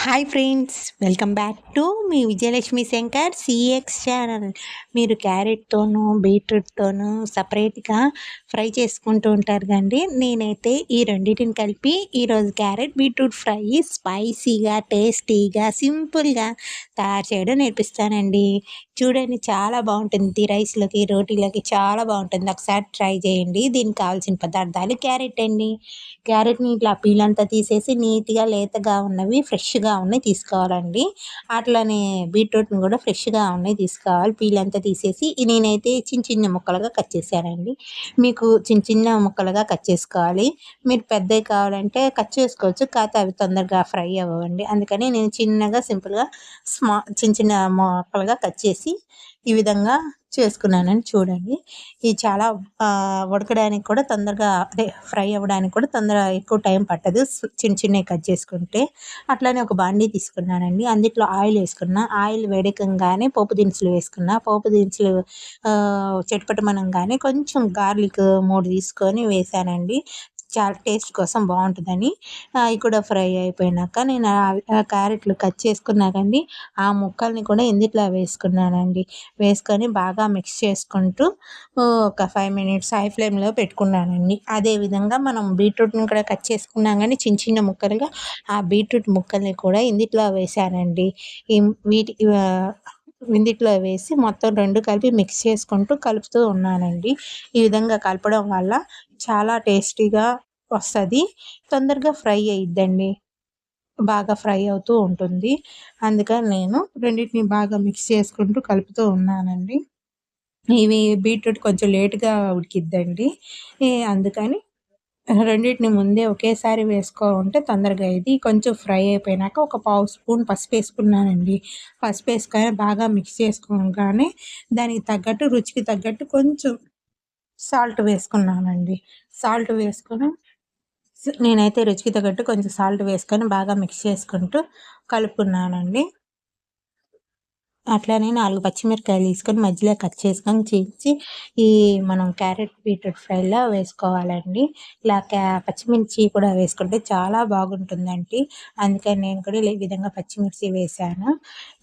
Hi friends, welcome back to me Vijayalakshmi Shankar CX channel. మీరు క్యారెట్తోనూ బీట్రూట్తోనూ సపరేట్గా fry చేసుకుంటూ ఉంటారు కండి. నేనైతే ఈ రెండింటిని కలిపి ఈరోజు క్యారెట్ బీట్రూట్ ఫ్రై స్పైసీగా టేస్టీగా సింపుల్గా తయారు చేయడం నేర్పిస్తానండి. చూడండి, చాలా బాగుంటుంది. రైస్లోకి రోటీలోకి చాలా బాగుంటుంది. ఒకసారి ట్రై చేయండి. దీనికి కావాల్సిన పదార్థాలు: క్యారెట్ అండి. క్యారెట్ని ఇట్లా పీల్ అంతా తీసేసి నీట్గా లేతగా ఉన్నవి ఫ్రెష్గా ఉన్నాయి తీసుకోవాలండి. అట్లనే బీట్రూట్ని కూడా ఫ్రెష్గా ఉన్నాయి తీసుకోవాలి. పీల్ అంతా తీసేసి నేనైతే చిన్న చిన్న ముక్కలుగా కట్ చేశానండి. మీకు చిన్న చిన్న ముక్కలుగా కట్ చేసుకోవాలి. మీరు పెద్దవి కావాలంటే కట్ చేసుకోవచ్చు, కాకపోతే అవి తొందరగా ఫ్రై అవ్వండి. అందుకని నేను చిన్నగా సింపుల్గా చిన్న చిన్న ముక్కలుగా కట్ చేసి ఈ విధంగా చేసుకున్నానని చూడండి. ఇది చాలా ఉడకడానికి కూడా తొందరగా, అదే ఫ్రై అవ్వడానికి కూడా తొందరగా ఎక్కువ టైం పట్టదు చిన్న చిన్నవి కట్ చేసుకుంటే. అట్లానే ఒక బాండీ తీసుకున్నానండి. అందులో ఆయిల్ వేసుకున్నా. ఆయిల్ వేడెక్కగానే పోపు దినుసులు వేసుకున్నా. పోపు దినుసులు చిటపటమనంగానే కొంచెం గార్లిక్ 3 తీసుకొని వేసానండి. చాలా టేస్ట్ కోసం బాగుంటుందని. అవి కూడా ఫ్రై అయిపోయినాక నేను క్యారెట్లు కట్ చేసుకున్నా కండి, ఆ ముక్కల్ని కూడా ఇందులో వేసుకున్నానండి. వేసుకొని బాగా మిక్స్ చేసుకుంటూ ఒక 5 మినిట్స్ హై ఫ్లేమ్లో పెట్టుకున్నానండి. అదేవిధంగా మనం బీట్రూట్ని కూడా కట్ చేసుకున్నాం కానీ చిన్న చిన్న ముక్కలుగా, ఆ బీట్రూట్ ముక్కల్ని కూడా ఇందులో వేసానండి. ఈ వీటి ఇందులో వేసి మొత్తం 2 కలిపి మిక్స్ చేసుకుంటూ కలుపుతూ ఉన్నానండి. ఈ విధంగా కలపడం వల్ల చాలా టేస్టీగా వస్తుంది. తొందరగా ఫ్రై అయ్యిద్దండి. బాగా ఫ్రై అవుతూ ఉంటుంది. అందుకని నేను రెండింటిని బాగా మిక్స్ చేసుకుంటూ కలుపుతూ ఉన్నానండి. ఇవి బీట్రూట్ కొంచెం లేట్‌గా ఉడికిద్దండి. అందుకని రెండిటిని ముందే ఒకేసారి వేసుకుంటే తొందరగా అయ్యిద్ది. కొంచెం ఫ్రై అయిపోయినాక ఒక పావు స్పూన్ పసుపేసుకున్నానండి. పసుపేసుకొని బాగా మిక్స్ చేసుకోగానే దానికి తగ్గట్టు, రుచికి తగ్గట్టు కొంచెం సాల్ట్ వేసుకున్నానండి. సాల్ట్ వేసుకొని నేనైతే రుచికి తగ్గట్టు కొంచెం సాల్ట్ వేసుకొని బాగా మిక్స్ చేసుకుంటూ కలుపుకున్నానండి. అట్లనే 4 పచ్చిమిరపకాయలు తీసుకొని మధ్యలో కట్ చేసుకొని చీల్చి ఈ మనం క్యారెట్ బీట్రూట్ ఫ్రైలో వేసుకోవాలండి. ఇలా పచ్చిమిర్చి కూడా వేసుకుంటే చాలా బాగుంటుందండి. అందుకని నేను కూడా ఈ విధంగా పచ్చిమిర్చి వేశాను.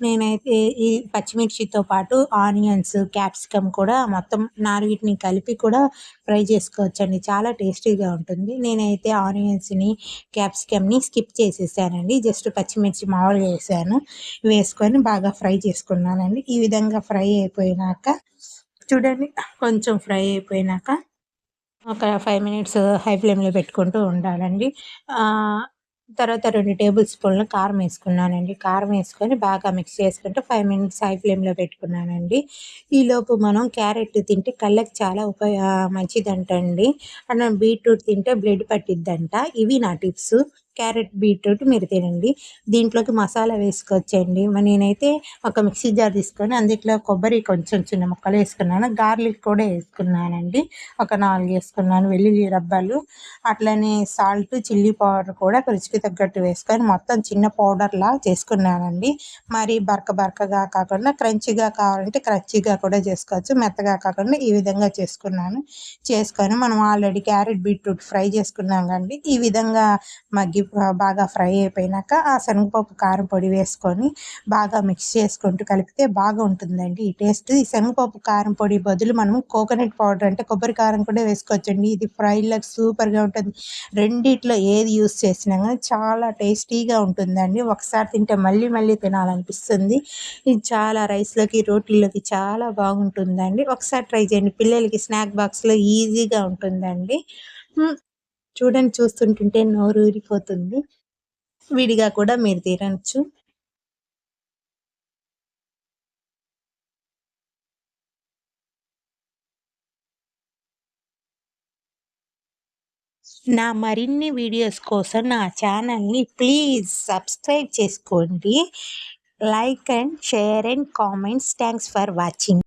నేనైతే ఈ పచ్చిమిర్చితో పాటు ఆనియన్స్, క్యాప్సికమ్ కూడా మొత్తం 4 కలిపి కూడా ఫ్రై చేసుకోవచ్చండి. చాలా టేస్టీగా ఉంటుంది. నేనైతే ఆనియన్స్‌ని, క్యాప్సికమ్‌ని స్కిప్ చేసేసానండి. జస్ట్ పచ్చిమిర్చి మామూలుగా వేసుకొని బాగా ఫ్రై చేసుకున్నానండి. ఈ విధంగా ఫ్రై అయిపోయినాక చూడండి, కొంచెం ఫ్రై అయిపోయినాక ఒక 5 మినిట్స్ హై ఫ్లేమ్లో పెట్టుకుంటూ ఉండాలండి. తర్వాత 2 టేబుల్ స్పూన్ల కారం వేసుకున్నానండి. కారం వేసుకొని బాగా మిక్స్ చేసుకుంటూ 5 మినిట్స్ హై ఫ్లేమ్లో పెట్టుకున్నానండి. ఈలోపు మనం క్యారెట్ తింటే కళ్ళకి చాలా మంచిదంటండి. అండ్ బీట్రూట్ తింటే బ్లడ్ పట్టిద్దంట. ఇవి నా టిప్స్. క్యారెట్ బీట్రూట్ మీరు తినండి. దీంట్లోకి మసాలా వేసుకోవచ్చండి. నేనైతే ఒక మిక్సీ జార్ తీసుకొని అందులో కొబ్బరి కొంచెం చిన్న ముక్కలు వేసుకున్నాను. గార్లిక్ కూడా వేసుకున్నానండి. ఒక 4 వేసుకున్నాను వెల్లుల్లి రబ్బలు. అట్లనే సాల్ట్, చిల్లీ పౌడర్ కూడా రుచికి తగ్గట్టు వేసుకొని మొత్తం చిన్న పౌడర్లా చేసుకున్నానండి. మరి బరకగా కాకుండా క్రంచీగా కావాలంటే క్రంచీగా కూడా చేసుకోవచ్చు. మెత్తగా కాకుండా ఈ విధంగా చేసుకొని మనం ఆల్రెడీ క్యారెట్ బీట్రూట్ ఫ్రై చేసుకున్నాం కండి. ఈ విధంగా బాగా ఫ్రై అయిపోయినాక ఆ శనగపప్పు కారం పొడి వేసుకొని బాగా మిక్స్ చేసుకుంటూ కలిపితే బాగా ఉంటుందండి ఈ టేస్ట్. ఈ శనగపప్పు కారం పొడి బదులు మనం కోకోనట్ పౌడర్ అంటే కొబ్బరి కారం కూడా వేసుకోవచ్చండి. ఇది ఫ్రైలకు సూపర్గా ఉంటుంది. రెండిట్లో ఏది యూస్ చేసినా కానీ చాలా టేస్టీగా ఉంటుందండి. ఒకసారి తింటే మళ్ళీ మళ్ళీ తినాలనిపిస్తుంది. ఇది చాలా రైస్లోకి, రోటీలోకి చాలా బాగుంటుందండి. ఒకసారి ట్రై చేయండి. పిల్లలకి స్నాక్ బాక్స్లో ఈజీగా ఉంటుందండి. చూడండి, చూస్తుంటుంటే నోరు ఊరిపోతుంది. విడిగా కూడా మీరు తినొచ్చు. నా మరిన్ని వీడియోస్ కోసం నా ఛానల్ని ప్లీజ్ సబ్స్క్రైబ్ చేసుకోండి. Like and share and comments. Thanks for watching.